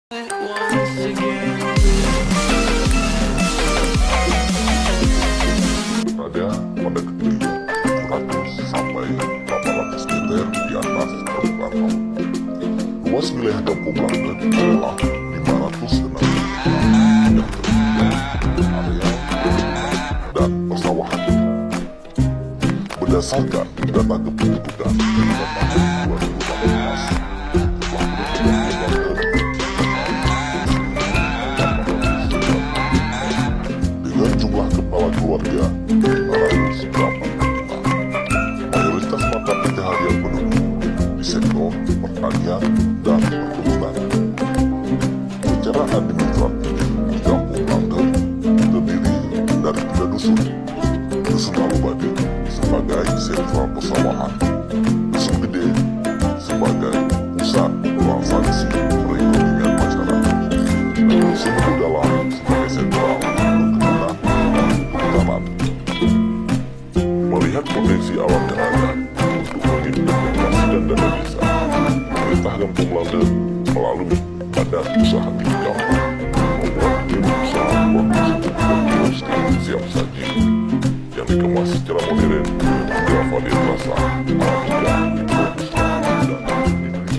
Berada pada ketinggian 700 sampai 800 meter di atas permukaan. Luas wilayah kampung Langgen adalah 506 yang terdiri area dan persawahan. Berdasarkan data kependudukan tahun 2018, dengan jumlah kepala keluarga 585. Mayoritas mata pencaharian penduduk di sektor pertanian dan perkebunan. Secara administratif, kampung Langgen terdiri dari 3 dusun. Dusun Alubade sebagai sentra persawahan, dusun Pidie sebagai pusat transaksi perekonomian masyarakat, dan dusun adalah sebagai sentra perkebunan dan perhutanan. Melihat potensi alam yang ada untuk mengimplementasikan dana desa, pemerintah Kampung Langgen melalui badan usaha milik kampung membuat unit usaha produksi dan kioskin siap saji yang dikemas secara modern dengan varian rasa Alamnya diproduksi dan diberikan.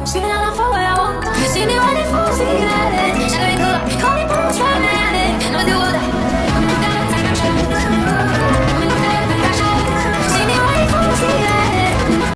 Screaming out loud for what I want. See me running full speed at it.